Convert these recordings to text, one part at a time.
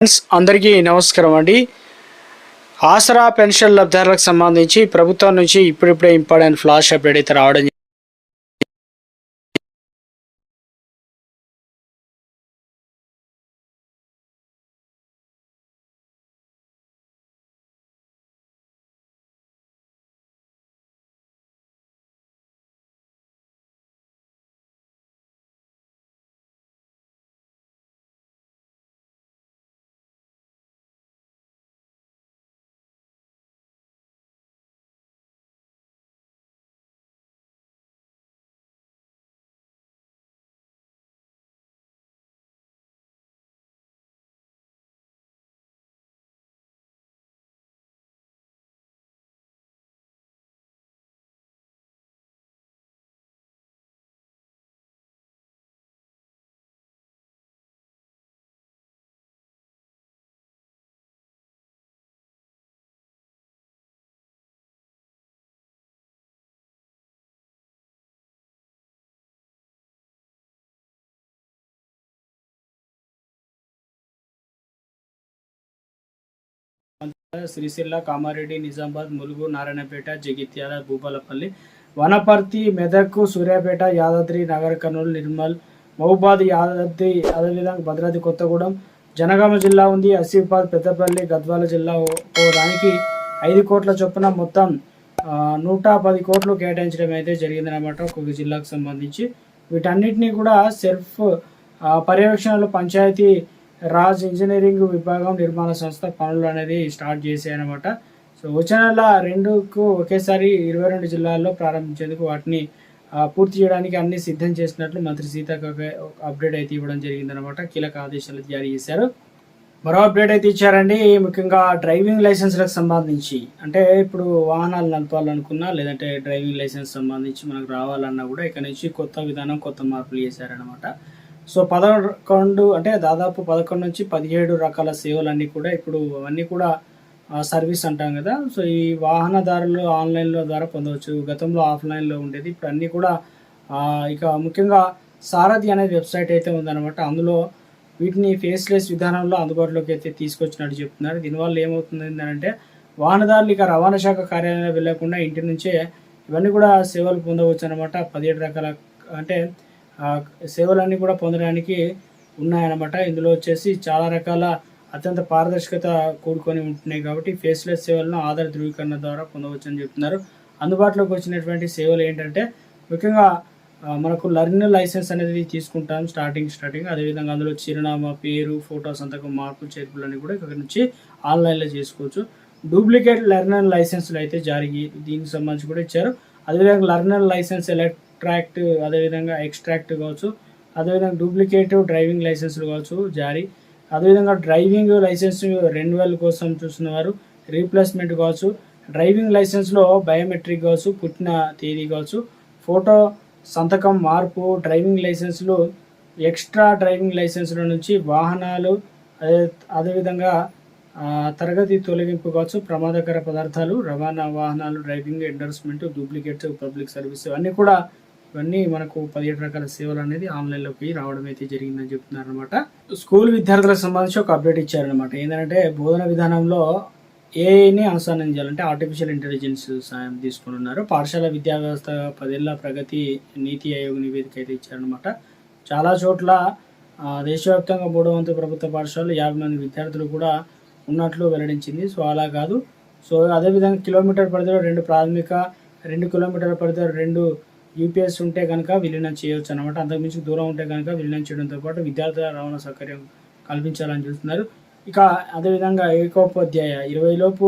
Friends అందరికీ నమస్కారం అండి. ఆసరా పెన్షన్ లబ్ధిదారులకు సంబంధించి ప్రభుత్వం నుంచి ఇప్పుడిప్పుడే ఇంపార్టెంట్ ఫ్లాష్ అప్డేట్ అయితే రావడం సిరిసిల్ల, కామారెడ్డి, నిజామాబాద్, ములుగు, నారాయణపేట, జగిత్యాల, భూపాలపల్లి, వనపర్తి, మెదక్, సూర్యాపేట, యాదాద్రి నగర్ కర్నూలు, నిర్మల్, మహబూబాద్, యాదాద్రి, అదేవిధంగా భద్రాద్రి కొత్తగూడెం, జనగామ జిల్లా ఉంది, ఆసిఫాబాద్, పెద్దపల్లి, గద్వాల జిల్లా దానికి 5 కోట్ల చొప్పున మొత్తం 110 కోట్లు కేటాయించడం అయితే జరిగిందనమాట ఒక్కొక్క జిల్లాకు సంబంధించి. వీటన్నిటినీ కూడా సెల్ఫ్ పర్యవేక్షణలో పంచాయతీ రాజ్ ఇంజనీరింగ్ విభాగం నిర్మాణ సంస్థ పనులు అనేది స్టార్ట్ చేశాయన్నమాట. సో వచ్చే నెల 2కు ఒకేసారి 22 జిల్లాల్లో ప్రారంభించేందుకు వాటిని పూర్తి చేయడానికి అన్ని సిద్ధం చేసినట్లు మంత్రి సీతక్క అప్డేట్ అయితే ఇవ్వడం జరిగిందనమాట. కీలక ఆదేశాలు జారీ చేశారు. మరో అప్డేట్ అయితే ఇచ్చారండి. ముఖ్యంగా డ్రైవింగ్ లైసెన్స్లకు సంబంధించి, అంటే ఇప్పుడు వాహనాలు నడపాలనుకున్నా లేదంటే డ్రైవింగ్ లైసెన్స్ సంబంధించి మనకు రావాలన్నా కూడా ఇక్కడ నుంచి కొత్త విధానం, కొత్త మార్పులు చేశారనమాట. సో 11 అంటే దాదాపు 11 నుంచి 17 రకాల సేవలన్నీ కూడా ఇప్పుడు అవన్నీ కూడా సర్వీస్ అంటాం కదా. సో ఈ వాహనదారులు ఆన్లైన్లో ద్వారా పొందవచ్చు. గతంలో ఆఫ్లైన్లో ఉండేది, ఇప్పుడు అన్నీ కూడా ఇక ముఖ్యంగా సారథి అనే వెబ్సైట్ అయితే ఉందన్నమాట. అందులో వీటిని ఫేస్లెస్ విధానంలో అందుబాటులోకి అయితే తీసుకొచ్చినట్టు చెప్తున్నారు. దీనివల్ల ఏమవుతుంది అంటే వాహనదారులు ఇక రవాణా శాఖ కార్యాలయంలో వెళ్లకుండా ఇంటి నుంచే ఇవన్నీ కూడా సేవలు పొందవచ్చు అనమాట. 17 రకాల అంటే సేవలన్నీ కూడా పొందడానికి ఉన్నాయన్నమాట. ఇందులో వచ్చేసి చాలా రకాల అత్యంత పారదర్శకత కూడుకొని ఉంటున్నాయి కాబట్టి ఫేస్లెస్ సేవలను ఆధార్ ధృవీకరణ ద్వారా పొందవచ్చు అని చెప్తున్నారు. అందుబాటులోకి వచ్చినటువంటి సేవలు ఏంటంటే ముఖ్యంగా మనకు లర్నింగ్ లైసెన్స్ అనేది తీసుకుంటాం స్టార్టింగ్. అదేవిధంగా అందులో చిరునామా, పేరు, ఫోటో, సంతకం, మార్పులు, చేర్పులన్నీ కూడా ఇక్కడ నుంచి ఆన్లైన్లో చేసుకోవచ్చు. డూప్లికేట్ లర్నర్ లైసెన్స్లు అయితే దీనికి సంబంధించి కూడా ఇచ్చారు. అదేవిధంగా లర్నర్ లైసెన్స్ ఎలక్ట్రాక్ట్, అదేవిధంగా ఎక్స్ట్రాక్ట్ కావచ్చు, అదేవిధంగా డూప్లికేటివ్ డ్రైవింగ్ లైసెన్స్లు కావచ్చు జారీ, అదేవిధంగా డ్రైవింగ్ లైసెన్స్ రెన్యువల్ కోసం చూస్తున్నవారు రీప్లేస్మెంట్ కావచ్చు, డ్రైవింగ్ లైసెన్స్లో బయోమెట్రిక్ కావచ్చు, పుట్టిన తేదీ కావచ్చు, ఫోటో, సంతకం మార్పు, డ్రైవింగ్ లైసెన్స్లు, ఎక్స్ట్రా డ్రైవింగ్ లైసెన్స్ల నుంచి వాహనాలు, అదేవిధంగా తరగతి తొలగింపు కావచ్చు, ప్రమాదకర పదార్థాలు, రవాణా వాహనాలు, డ్రైవింగ్ ఎండర్స్మెంట్, డూప్లికేట్ పబ్లిక్ సర్వీస్, ఇవన్నీ మనకు 17 రకాల సేవలు అనేది ఆన్లైన్లోకి రావడం అయితే జరిగిందని చెప్తున్నారు అనమాట. స్కూల్ విద్యార్థులకు సంబంధించి ఒక అప్డేట్ ఇచ్చారనమాట. ఏంటంటే బోధన విధానంలో ఏఐని అనుసంధానం చేయాలంటే ఆర్టిఫిషియల్ ఇంటెలిజెన్స్ సాయం తీసుకున్నారు. పాఠశాల విద్యా వ్యవస్థ 10 ఏళ్ల ప్రగతి నీతి ఆయోగ్ నివేదిక అయితే ఇచ్చారనమాట. చాలా చోట్ల దేశవ్యాప్తంగా 300 ప్రభుత్వ పాఠశాలలు 50 మంది విద్యార్థులు కూడా ఉన్నట్లు వెల్లడించింది. సో అలా కాదు. సో అదేవిధంగా కిలోమీటర్ పరిధిలో 2 ప్రాథమిక, 2 కిలోమీటర్ల పరిధిలో 2 యూపీఎస్ ఉంటే కనుక విలీనం చేయవచ్చు అనమాట. అంతకుమించి దూరం ఉంటే కనుక విలీనం చేయడంతో పాటు విద్యార్థుల రవాణా సౌకర్యం కల్పించాలని చూస్తున్నారు. ఇక అదేవిధంగా ఏకోపాధ్యాయ 20 లోపు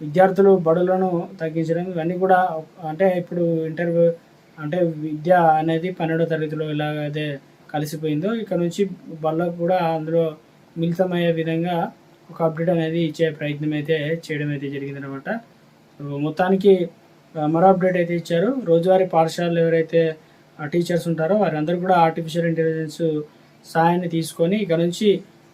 విద్యార్థులు బడులను తగ్గించడం, ఇవన్నీ కూడా అంటే ఇప్పుడు అంటే విద్య అనేది 12వ తరగతిలో ఎలాగైతే కలిసిపోయిందో ఇక్కడ నుంచి బళ్ళకు కూడా అందులో మిళితమయ్యే విధంగా ఒక అప్డేట్ అనేది ఇచ్చే ప్రయత్నం అయితే చేయడం అయితే జరిగిందనమాట. మొత్తానికి మరో అప్డేట్ అయితే ఇచ్చారు. రోజువారీ పాఠశాలలో ఎవరైతే టీచర్స్ ఉంటారో వారందరూ కూడా ఆర్టిఫిషియల్ ఇంటెలిజెన్స్ సహాయాన్ని తీసుకొని ఇక నుంచి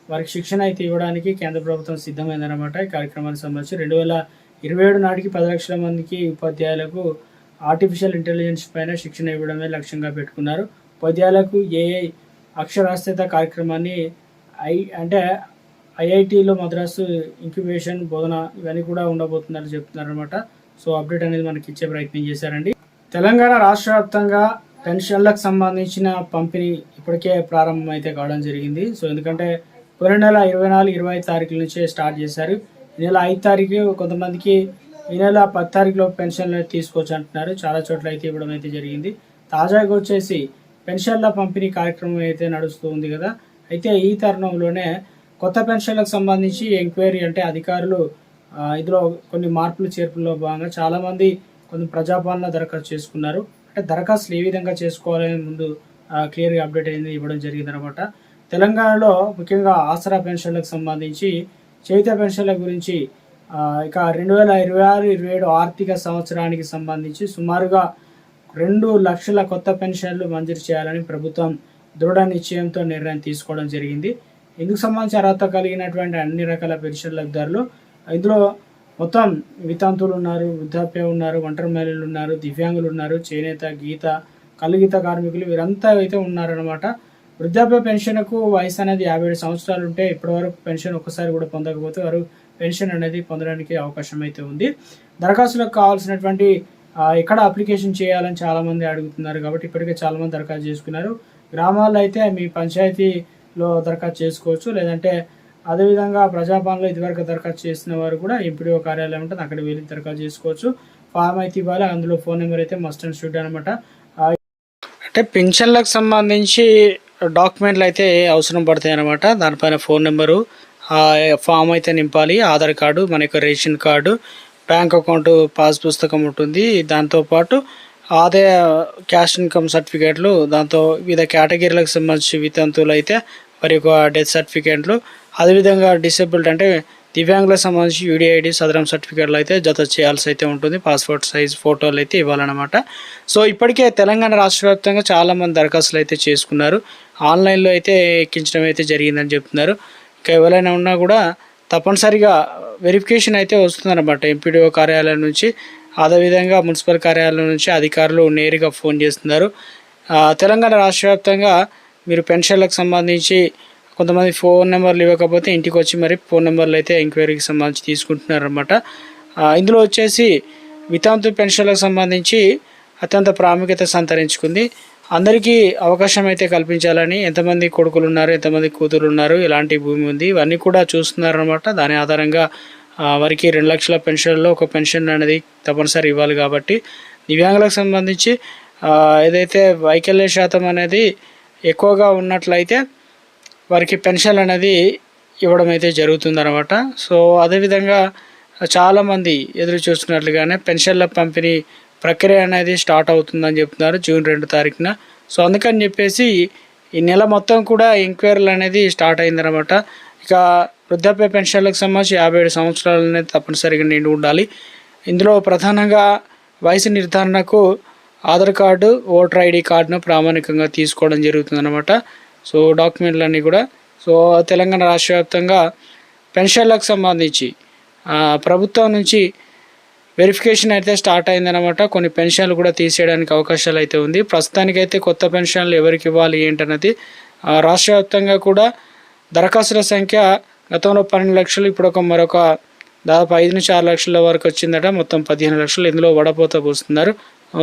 వారికి శిక్షణ అయితే ఇవ్వడానికి కేంద్ర ప్రభుత్వం సిద్ధమైందనమాట. ఈ కార్యక్రమానికి సంబంధించి 2027 నాటికి 10 లక్షల మందికి ఉపాధ్యాయులకు ఆర్టిఫిషియల్ ఇంటెలిజెన్స్ పైన శిక్షణ ఇవ్వడమే లక్ష్యంగా పెట్టుకున్నారు. ఉపాధ్యాయులకు ఏఐ అక్షరాస్యత కార్యక్రమాన్ని అంటే ఐఐటీలో మద్రాసు ఇంక్యుబేషన్ బోధన ఇవన్నీ కూడా ఉండబోతుందని చెప్తున్నారనమాట. సో అప్డేట్ అనేది మనకి ఇచ్చే ప్రయత్నం చేశారండి. తెలంగాణ రాష్ట్ర వ్యాప్తంగా పెన్షన్లకు సంబంధించిన పంపిణీ ఇప్పటికే ప్రారంభం అయితే కావడం జరిగింది. సో ఎందుకంటే పోయిన నెల 24, 25 తారీఖుల నుంచే స్టార్ట్ చేశారు. ఈ నెల 5 తారీఖు కొంతమందికి, ఈ నెల 10 తారీఖులో పెన్షన్లు తీసుకోవచ్చు అంటున్నారు. చాలా చోట్ల అయితే ఇవ్వడం అయితే జరిగింది. తాజాగా వచ్చేసి పెన్షన్ల పంపిణీ కార్యక్రమం అయితే నడుస్తూ ఉంది కదా. అయితే ఈ తరుణంలోనే కొత్త పెన్షన్లకు సంబంధించి ఎంక్వైరీ అంటే అధికారులు ఇందులో కొన్ని మార్పులు చేర్పుల్లో భాగంగా చాలామంది కొన్ని ప్రజాపాలన దరఖాస్తు చేసుకున్నారు. అంటే దరఖాస్తులు ఏ విధంగా చేసుకోవాలని ముందు క్లియర్గా అప్డేట్ అయింది ఇవ్వడం జరిగింది అనమాట. తెలంగాణలో ముఖ్యంగా ఆసరా పెన్షన్లకు సంబంధించి, చైతన్య పెన్షన్ల గురించి ఇక 2026-27 ఆర్థిక సంవత్సరానికి సంబంధించి సుమారుగా 2 లక్షల కొత్త పెన్షన్లు మంజూరు చేయాలని ప్రభుత్వం దృఢ నిశ్చయంతో నిర్ణయం తీసుకోవడం జరిగింది. ఇందుకు సంబంధించి అర్హత కలిగినటువంటి అన్ని రకాల పెన్షన్ లబ్ధిదారులు, ఇందులో మొత్తం వితంతువులు ఉన్నారు, వృద్ధాప్య ఉన్నారు, ఒంటరి మహిళలు ఉన్నారు, దివ్యాంగులు ఉన్నారు, చేనేత, గీత, కలుగీత కార్మికులు వీరంతా అయితే ఉన్నారనమాట. వృద్ధాప్య పెన్షన్కు వయసు అనేది 57 సంవత్సరాలు ఉంటే ఇప్పటివరకు పెన్షన్ ఒక్కసారి కూడా పొందకపోతే వారు పెన్షన్ అనేది పొందడానికి అవకాశం అయితే ఉంది. దరఖాస్తులకు కావాల్సినటువంటి ఎక్కడ అప్లికేషన్ చేయాలని చాలామంది అడుగుతున్నారు కాబట్టి ఇప్పటికే చాలామంది దరఖాస్తు చేసుకున్నారు. గ్రామాల్లో అయితే మీ పంచాయతీలో దరఖాస్తు చేసుకోవచ్చు, లేదంటే అదేవిధంగా ప్రజాపాలనలో ఇదివరకు దరఖాస్తు చేసిన వారు కూడా ఎంపీడీఓ కార్యాలయం ఉంటుంది, అక్కడ వెళ్ళి దరఖాస్తు చేసుకోవచ్చు. ఫామ్ అయితే ఇవ్వాలి, అందులో ఫోన్ నెంబర్ అయితే మస్ట్ అండ్ షుడ్ అనమాట. అంటే పెన్షన్లకు సంబంధించి డాక్యుమెంట్లు అయితే అవసరం పడతాయి అనమాట. దానిపైన ఫోన్ నెంబరు, ఫామ్ అయితే నింపాలి, ఆధార్ కార్డు, మన యొక్క ration card, bank account pass పుస్తకం ఉంటుంది, దాంతోపాటు ఆదాయ క్యాష్ ఇన్కమ్ సర్టిఫికేట్లు, దాంతో వివిధ కేటగిరీలకు సంబంధించి వితంతువులు అయితే వారి యొక్క డెత్ సర్టిఫికేట్లు, అదేవిధంగా డిసేబుల్డ్ అంటే దివ్యాంగులకు సంబంధించి యూడిఐడి సదరం సర్టిఫికేట్లు అయితే జత చేయాల్సి అయితే ఉంటుంది. పాస్పోర్ట్ సైజ్ ఫోటోలు అయితే ఇవ్వాలన్నమాట. సో ఇప్పటికే తెలంగాణ రాష్ట్ర వ్యాప్తంగా చాలామంది దరఖాస్తులు అయితే చేసుకున్నారు. ఆన్లైన్లో అయితే ఎక్కించడం అయితే జరిగిందని చెప్తున్నారు. ఇంకా ఎవరైనా ఉన్నా కూడా తప్పనిసరిగా వెరిఫికేషన్ అయితే వస్తుందన్నమాట ఎంపీడీఓ కార్యాలయం నుంచి, అదేవిధంగా మున్సిపల్ కార్యాలయం నుంచి అధికారులు నేరుగా ఫోన్ చేస్తున్నారు. తెలంగాణ రాష్ట్ర వ్యాప్తంగా మీరు పెన్షన్లకు సంబంధించి కొంతమంది ఫోన్ నెంబర్లు ఇవ్వకపోతే ఇంటికి వచ్చి మరి ఫోన్ నెంబర్లు అయితే ఎంక్వైరీకి సంబంధించి తీసుకుంటున్నారు అనమాట. ఇందులో వచ్చేసి వితంతు పెన్షన్లకు సంబంధించి అత్యంత ప్రాముఖ్యత సంతరించుకుంది. అందరికీ అవకాశం అయితే కల్పించాలని, ఎంతమంది కొడుకులు ఉన్నారు, ఎంతమంది కూతురు ఉన్నారు, ఎలాంటి భూమి ఉంది, ఇవన్నీ కూడా చూస్తున్నారనమాట. దాని ఆధారంగా వారికి 2 లక్షల పెన్షన్లో ఒక పెన్షన్ అనేది తప్పనిసరి ఇవ్వాలి. కాబట్టి దివ్యాంగులకు సంబంధించి ఏదైతే వైకల్య శాతం అనేది ఎక్కువగా ఉన్నట్లయితే వారికి పెన్షన్ అనేది ఇవ్వడం అయితే జరుగుతుందన్నమాట. సో అదేవిధంగా చాలామంది ఎదురు చూస్తున్నట్లుగానే పెన్షన్ల పంపిణీ ప్రక్రియ అనేది స్టార్ట్ అవుతుందని చెప్తున్నారు జూన్ 2 తారీఖున. సో అందుకని చెప్పేసి ఈ నెల మొత్తం కూడా ఎంక్వైరీలు అనేది స్టార్ట్ అయిందనమాట. ఇక వృద్ధాప్య పెన్షన్లకు సంబంధించి 57 సంవత్సరాలు అనేది తప్పనిసరిగా నిండి ఉండాలి. ఇందులో ప్రధానంగా వయసు నిర్ధారణకు ఆధార్ కార్డు, ఓటర్ ఐడి కార్డును ప్రామాణికంగా తీసుకోవడం జరుగుతుందన్నమాట. సో డాక్యుమెంట్లన్నీ కూడా. సో తెలంగాణ రాష్ట్ర వ్యాప్తంగా పెన్షన్లకు సంబంధించి ప్రభుత్వం నుంచి వెరిఫికేషన్ అయితే స్టార్ట్ అయిందనమాట. కొన్ని పెన్షన్లు కూడా తీసేయడానికి అవకాశాలు అయితే ఉంది. ప్రస్తుతానికైతే కొత్త పెన్షన్లు ఎవరికి ఇవ్వాలి ఏంటన్నది రాష్ట్ర వ్యాప్తంగా కూడా దరఖాస్తుల సంఖ్య గతంలో 12 లక్షలు, ఇప్పుడు మరొక దాదాపు 5 నుంచి 6 లక్షల వరకు వచ్చిందట. మొత్తం 15 లక్షలు ఇందులో వడపోత పోస్తున్నారు.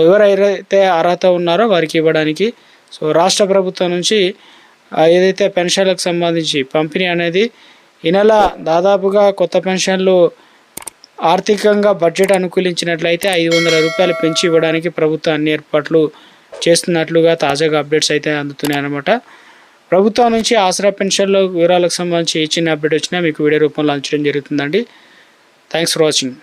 ఎవరైతే అర్హత ఉన్నారో వారికి ఇవ్వడానికి. సో రాష్ట్ర ప్రభుత్వం నుంచి ఏదైతే పెన్షన్లకు సంబంధించి పంపిణీ అనేది ఈ నెల దాదాపుగా కొత్త పెన్షన్లు ఆర్థికంగా బడ్జెట్ అనుకూలించినట్లయితే 500 రూపాయలు పెంచి ఇవ్వడానికి ప్రభుత్వం అన్ని ఏర్పాట్లు చేస్తున్నట్లుగా తాజాగా అప్డేట్స్ అయితే అందుతున్నాయి అన్నమాట. ప్రభుత్వం నుంచి ఆసరా పెన్షన్ల వివరాలకు సంబంధించి ఏ చిన్న అప్డేట్ వచ్చినా మీకు వీడియో రూపంలో అంచడం జరుగుతుందండి. Thanks for watching.